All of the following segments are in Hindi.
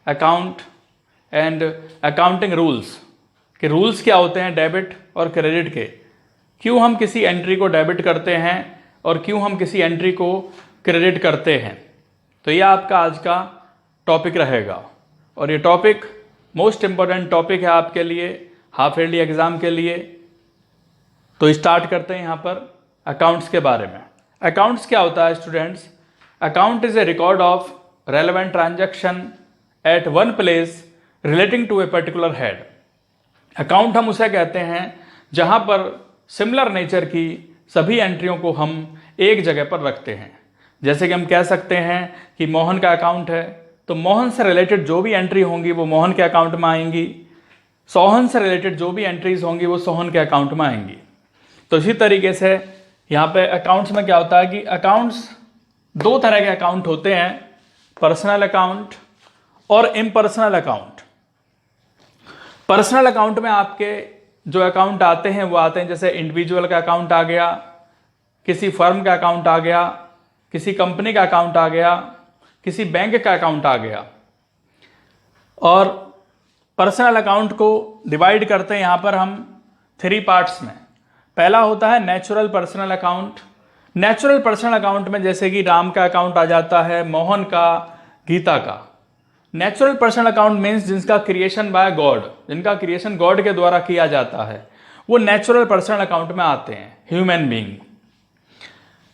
अकाउंट एंड अकाउंटिंग रूल्स के रूल्स क्या होते हैं डेबिट और क्रेडिट के, क्यों हम किसी एंट्री को डेबिट करते हैं और क्यों हम किसी एंट्री को क्रेडिट करते हैं। तो ये आपका आज का टॉपिक रहेगा और ये टॉपिक मोस्ट इम्पॉर्टेंट टॉपिक है आपके लिए हाफ ईयरली एग्ज़ाम के लिए। तो स्टार्ट करते हैं यहाँ पर अकाउंट्स के बारे में। अकाउंट्स क्या होता है students? Account is a record of relevant transaction at one place relating to a particular head. Account हम उसे कहते हैं जहाँ पर सिमिलर नेचर की सभी एंट्रियों को हम एक जगह पर रखते हैं। जैसे कि हम कह सकते हैं कि मोहन का अकाउंट है तो मोहन से रिलेटेड जो भी एंट्री होंगी वो मोहन के अकाउंट में आएंगी, सोहन से रिलेटेड जो भी एंट्रीज होंगी वो सोहन के अकाउंट में आएंगी। तो इसी तरीके से यहाँ पे अकाउंट्स में क्या होता है कि अकाउंट्स दो तरह के अकाउंट होते हैं, पर्सनल अकाउंट और इम्पर्सनल अकाउंट। पर्सनल अकाउंट में आपके जो अकाउंट आते हैं वो आते हैं जैसे इंडिविजुअल का अकाउंट आ गया, किसी फर्म का अकाउंट आ गया, किसी कंपनी का अकाउंट आ गया, किसी बैंक का अकाउंट आ गया। और पर्सनल अकाउंट को डिवाइड करते हैं यहाँ पर हम 3 पार्ट्स में। पहला होता है natural personal account. Natural personal account में जैसे कि राम का अकाउंट आ जाता है, मोहन का, गीता का। नेचुरल पर्सनल अकाउंट मीन्स जिनका क्रिएशन बाय गॉड, जिनका क्रिएशन गॉड के द्वारा किया जाता है, वो नेचुरल पर्सनल अकाउंट में आते हैं, ह्यूमन बीइंग।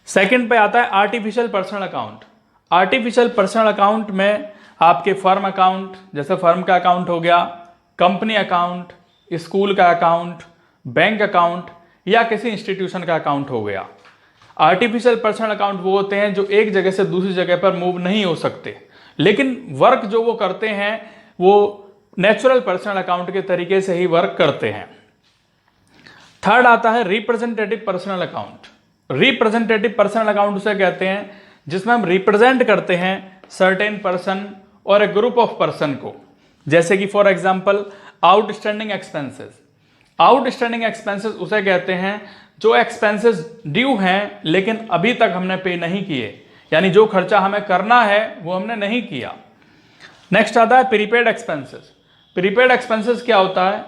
सेकंड पे आता है artificial personal account. Artificial personal account में आपके फर्म अकाउंट, जैसे फर्म का अकाउंट हो गया, कंपनी अकाउंट, स्कूल का अकाउंट, बैंक अकाउंट या किसी इंस्टीट्यूशन का अकाउंट हो गया। आर्टिफिशियल पर्सनल अकाउंट वो होते हैं जो एक जगह से दूसरी जगह पर मूव नहीं हो सकते, लेकिन वर्क जो वो करते हैं वो नेचुरल पर्सनल अकाउंट के तरीके से ही वर्क करते हैं। थर्ड आता है representative personal account. Representative personal account उसे कहते हैं जिसमें हम रिप्रेजेंट करते हैं सर्टेन पर्सन और ए ग्रुप ऑफ पर्सन को। जैसे कि for example outstanding expenses. Outstanding expenses उसे कहते हैं जो एक्सपेंसेस ड्यू हैं लेकिन अभी तक हमने पे नहीं किए, यानी जो खर्चा हमें करना है वो हमने नहीं किया। नेक्स्ट आता है प्रीपेड एक्सपेंसेस। प्रीपेड एक्सपेंसेस क्या होता है?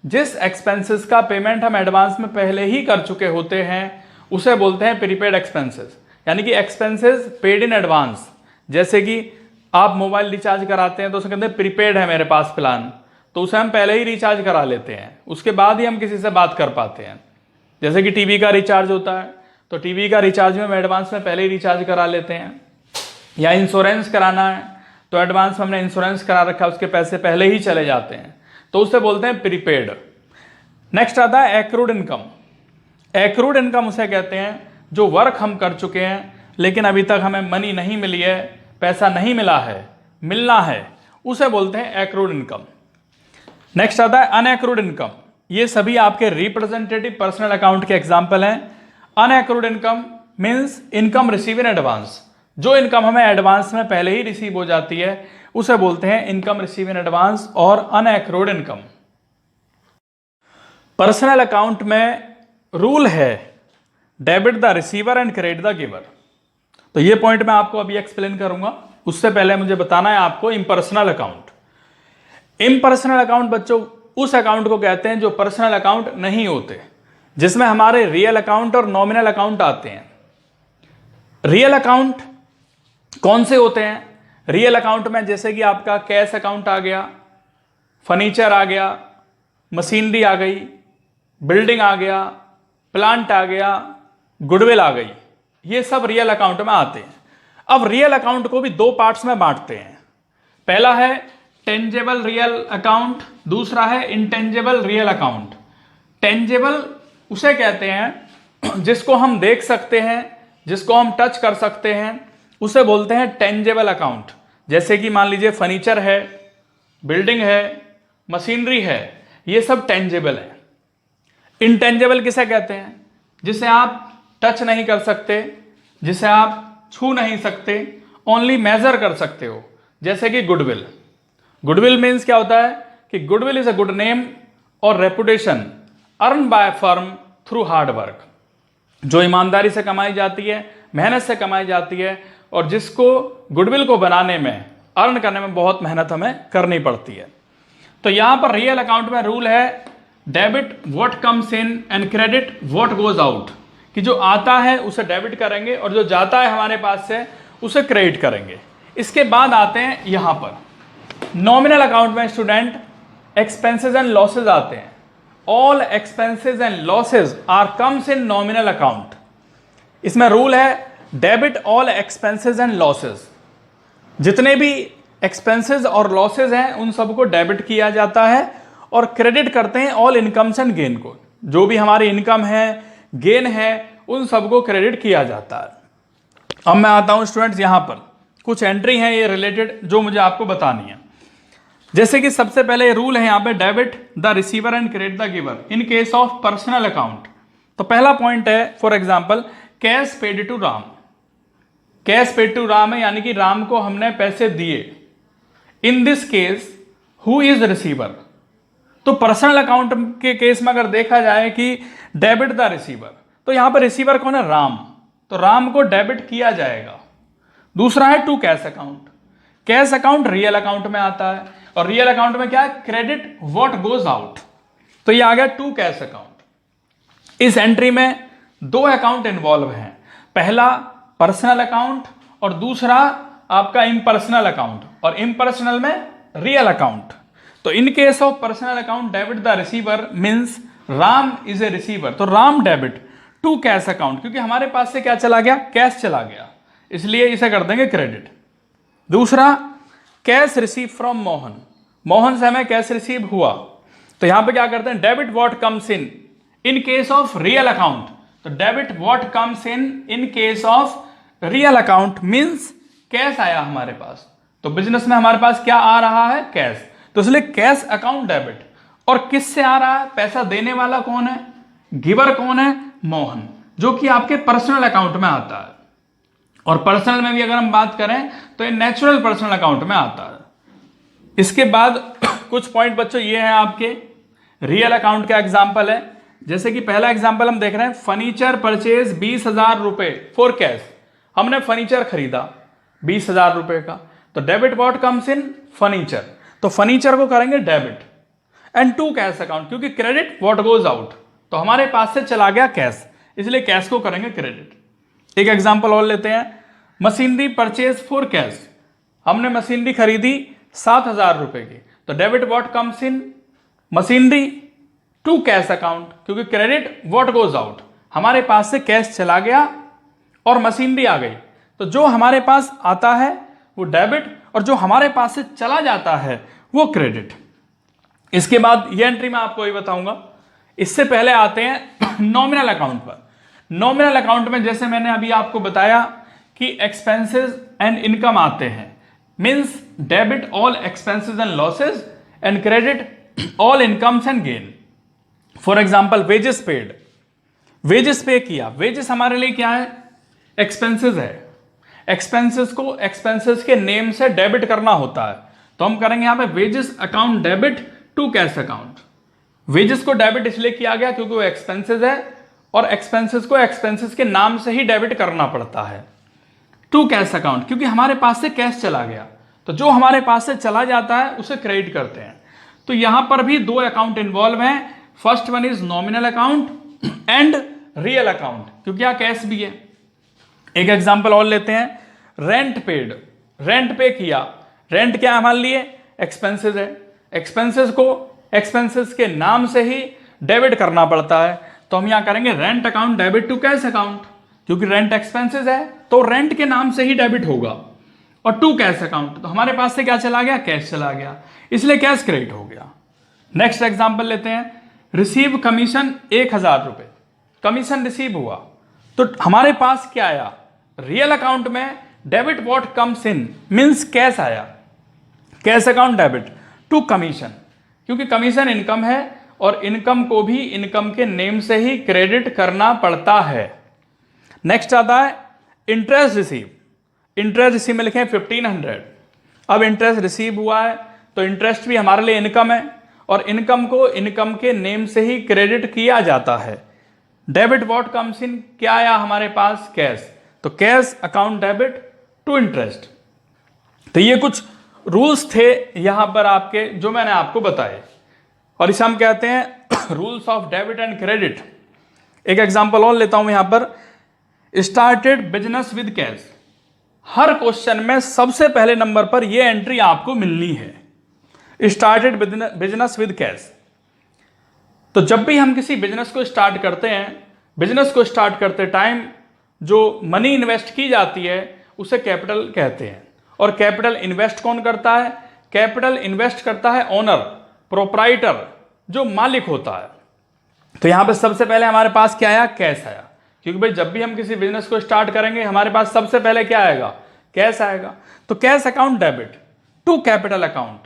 जिस एक्सपेंसेस का पेमेंट हम एडवांस में पहले ही कर चुके होते हैं उसे बोलते हैं प्रीपेड एक्सपेंसेस, यानी कि एक्सपेंसेस पेड इन एडवांस। जैसे कि आप मोबाइल रिचार्ज कराते हैं तो उसे कहते हैं प्रीपेड है मेरे पास प्लान, तो उसे हम पहले ही रिचार्ज करा लेते हैं, उसके बाद ही हम किसी से बात कर पाते हैं। जैसे कि टीवी का रिचार्ज होता है तो टीवी का रिचार्ज में हम एडवांस में पहले ही रिचार्ज करा लेते हैं, या इंश्योरेंस कराना है तो एडवांस में हमने इंश्योरेंस करा रखा है, उसके पैसे पहले ही चले जाते हैं, तो उसे बोलते हैं प्रीपेड। नेक्स्ट आता है एक्रूड इनकम। एक्रूड इनकम उसे कहते हैं जो वर्क हम कर चुके हैं लेकिन अभी तक हमें मनी नहीं मिली है, पैसा नहीं मिला है, मिलना है, उसे बोलते हैं एक्रूड इनकम। नेक्स्ट आता है अनएक्रूड इनकम। ये सभी आपके रिप्रेजेंटेटिव पर्सनल अकाउंट के एग्जाम्पल हैं। Unaccrued income means income receive in advance. जो इनकम हमें एडवांस में पहले ही रिसीव हो जाती है उसे बोलते हैं इनकम रिसीव इन एडवांस और अनएक्रूड इनकम। पर्सनल अकाउंट में रूल है debit the receiver and credit the giver. तो ये पॉइंट मैं आपको अभी एक्सप्लेन करूंगा, उससे पहले मुझे बताना है आपको इम्पर्सनल अकाउंट। इम्पर्सनल अकाउंट बच्चों उस अकाउंट को कहते हैं जो पर्सनल अकाउंट नहीं होते, जिसमें हमारे रियल अकाउंट और नॉमिनल अकाउंट आते हैं। रियल अकाउंट कौन से होते हैं? रियल अकाउंट में जैसे कि आपका कैश अकाउंट आ गया, फर्नीचर आ गया, मशीनरी आ गई, बिल्डिंग आ गया, प्लांट आ गया, गुडविल आ गई, ये सब रियल अकाउंट में आते हैं। अब रियल अकाउंट को भी 2 पार्ट्स में बांटते हैं। पहला है टेंजेबल रियल अकाउंट, दूसरा है इंटेंजेबल रियल अकाउंट। टेंजेबल उसे कहते हैं जिसको हम देख सकते हैं, जिसको हम टच कर सकते हैं, उसे बोलते हैं टेंजेबल अकाउंट। जैसे कि मान लीजिए फर्नीचर है, बिल्डिंग है, मशीनरी है, ये सब टेंजेबल है। इंटेंजेबल किसे कहते हैं? जिसे आप टच नहीं कर सकते, जिसे आप छू नहीं सकते, ओनली मेजर कर सकते हो, जैसे कि गुडविल। गुडविल मीन्स क्या होता है कि goodwill is a good name और reputation earn by firm through hard work, जो ईमानदारी से कमाई जाती है, मेहनत से कमाई जाती है, और जिसको गुडविल को बनाने में अर्न करने में बहुत मेहनत हमें करनी पड़ती है। तो यहां पर रियल अकाउंट में रूल है debit what comes in and credit what goes out, कि जो आता है उसे डेबिट करेंगे और जो जाता है हमारे पास से उसे क्रेडिट करेंगे। इसके बाद आते हैं यहां पर नॉमिनल अकाउंट में स्टूडेंट एक्सपेंसेस एंड लॉसेज आते हैं। All expenses and losses are comes in nominal account. इसमें रूल है debit all expenses and losses, जितने भी एक्सपेंसेस और लॉसेज हैं उन सबको डेबिट किया जाता है और क्रेडिट करते हैं ऑल इनकम्स एंड गेन को। जो भी हमारी इनकम है, गेन है, उन सबको क्रेडिट किया जाता है। अब मैं आता हूं स्टूडेंट्स, यहां पर कुछ एंट्री है ये रिलेटेड जो मुझे आपको बतानी है। जैसे कि सबसे पहले रूल है यहां पे debit the receiver and credit the giver in case of personal account. तो पहला पॉइंट है for example cash paid to Ram. Cash paid to Ram है यानी कि राम को हमने पैसे दिए। In this case who is receiver. तो पर्सनल अकाउंट के केस में अगर देखा जाए कि डेबिट द रिसीवर, तो यहां पर रिसीवर कौन है? राम। तो राम को डेबिट किया जाएगा। दूसरा है to cash account. Cash account real account में आता है और रियल अकाउंट में क्या है? Credit what goes out. तो ये आ गया टू कैश अकाउंट। इस एंट्री में दो अकाउंट इन्वॉल्व हैं, पहला पर्सनल अकाउंट और दूसरा आपका इम्पर्सनल अकाउंट, और इम्पर्सनल में रियल अकाउंट। तो in case of personal account debit the receiver means Ram is a receiver, तो Ram debit to cash account, क्योंकि हमारे पास से क्या चला गया? कैश चला गया, इसलिए इसे कर देंगे क्रेडिट। दूसरा cash receive from Mohan. Mohan से हमें कैश रिसीव हुआ, तो यहां पे क्या करते हैं? Debit what comes in case of real account. तो debit what comes in case of real account means cash आया हमारे पास। तो बिजनेस में हमारे पास क्या आ रहा है? कैश। तो इसलिए कैश अकाउंट डेबिट। और किससे आ रहा है? पैसा देने वाला कौन है? गिवर कौन है? मोहन, जो कि आपके पर्सनल अकाउंट में आता है। और पर्सनल में भी अगर हम बात करें तो ये नेचुरल पर्सनल अकाउंट में आता है। इसके बाद कुछ पॉइंट बच्चों ये है आपके रियल अकाउंट का एग्जांपल है। जैसे कि पहला एग्जांपल हम देख रहे हैं, फर्नीचर परचेज 20,000 रुपए फॉर कैश। हमने फर्नीचर खरीदा 20,000 रुपए का, तो debit what comes in? Furniture. तो फर्नीचर को करेंगे debit and to cash account, क्योंकि क्रेडिट व्हाट गोज आउट, तो हमारे पास से चला गया कैश, इसलिए कैश को करेंगे क्रेडिट। एक एग्जांपल और लेते हैं, मशीनरी परचेज फॉर कैश। हमने मशीनरी खरीदी 7,000 रुपए की, तो debit what comes in? Machinery to cash account, क्योंकि क्रेडिट व्हाट गोज आउट, हमारे पास से कैश चला गया और मशीनरी आ गई। तो जो हमारे पास आता है वो डेबिट और जो हमारे पास से चला जाता है वो क्रेडिट। इसके बाद ये एंट्री मैं आपको ये बताऊंगा। इससे पहले आते हैं नॉमिनल अकाउंट पर। नॉमिनल अकाउंट में जैसे मैंने अभी आपको बताया कि एक्सपेंसेस एंड इनकम आते हैं, means debit all expenses and losses and credit all incomes and gain. For example wages paid, wages पे किया। वेजेस हमारे लिए क्या है? एक्सपेंसेस है। एक्सपेंसेस को एक्सपेंसेस के नेम से डेबिट करना होता है, तो हम करेंगे यहां पे wages account debit to cash account. Wages को डेबिट इसलिए किया गया क्योंकि वो एक्सपेंसेस है और एक्सपेंसेस को एक्सपेंसेस के नाम से ही डेबिट करना पड़ता है। टू कैश अकाउंट क्योंकि हमारे पास से कैश चला गया, तो जो हमारे पास से चला जाता है उसे क्रेडिट करते हैं। तो यहां पर भी दो अकाउंट इन्वॉल्व हैं, first one is nominal account and real account, क्योंकि यहां कैश भी है। एक एग्जांपल और लेते हैं, रेंट पेड। रेंट पे किया, रेंट क्या हमारे लिए? एक्सपेंसेस है। एक्सपेंसेस को एक्सपेंसेस के नाम से ही डेबिट करना पड़ता है, तो हम यहां करेंगे rent account debit to cash account, क्योंकि रेंट एक्सपेंसेस है तो रेंट के नाम से ही डेबिट होगा। और टू कैश अकाउंट, तो हमारे पास से क्या चला गया? कैश चला गया, इसलिए कैश क्रेडिट हो गया। नेक्स्ट एग्जांपल लेते हैं, रिसीव कमीशन 1,000 रुपए, कमीशन रिसीव हुआ, तो हमारे पास क्या आया? रियल अकाउंट में debit what comes in means cash आया, cash account debit to commission, क्योंकि कमीशन इनकम है और इनकम को भी इनकम के नेम से ही क्रेडिट करना पड़ता है। नेक्स्ट आता है इंटरेस्ट रिसीव। इंटरेस्ट रिसीव में लिखे 1500। अब इंटरेस्ट रिसीव हुआ है तो इंटरेस्ट भी हमारे लिए इनकम है और इनकम को इनकम के नेम से ही क्रेडिट किया जाता है। डेबिट व्हाट कम्स इन, क्या आया हमारे पास? कैश, तो cash account debit to interest. तो ये कुछ रूल्स थे यहां पर आपके जो मैंने आपको बताए, और इसे हम कहते हैं rules of debit and credit. एक एग्जांपल और लेता हूं यहां पर, started business with cash. Her question में सबसे पहले नंबर पर यह एंट्री आपको मिलनी है, स्टार्टेड बिजनेस विद कैश। तो जब भी हम किसी बिजनेस को स्टार्ट करते हैं, बिजनेस को स्टार्ट करते टाइम जो मनी इन्वेस्ट की जाती है उसे कैपिटल कहते हैं। और कैपिटल इन्वेस्ट कौन करता है? कैपिटल इन्वेस्ट करता है ओनर, प्रोप्राइटर, जो मालिक होता है। तो यहां पे सबसे पहले हमारे पास क्या आया? कैश आया, क्योंकि भाई जब भी हम किसी बिजनेस को स्टार्ट करेंगे हमारे पास सबसे पहले क्या आएगा? कैश आएगा। तो cash account debit to capital account,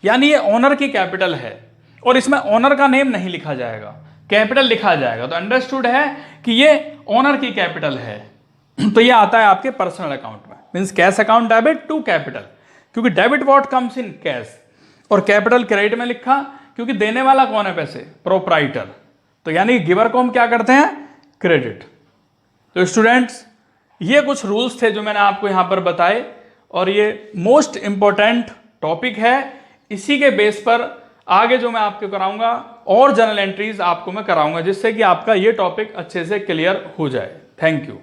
यानी ये ओनर की कैपिटल है और इसमें ओनर का नेम नहीं लिखा जाएगा, कैपिटल लिखा जाएगा। तो अंडरस्टूड है कि ये ओनर की कैपिटल है। तो ये आता है आपके पर्सनल अकाउंट में, means cash account debit to capital, क्योंकि debit what comes in cash, और कैपिटल क्रेडिट में लिखा क्योंकि देने वाला कौन है पैसे? प्रोप्राइटर। तो यानी गिवर को हम क्या करते हैं? क्रेडिट। तो स्टूडेंट्स, ये कुछ रूल्स थे जो मैंने आपको यहां पर बताए, और ये मोस्ट इंपॉर्टेंट टॉपिक है। इसी के बेस पर आगे जो मैं आपको कराऊंगा और जर्नल एंट्रीज आपको मैं कराऊंगा, जिससे कि आपका ये टॉपिक अच्छे से क्लियर हो जाए। Thank you.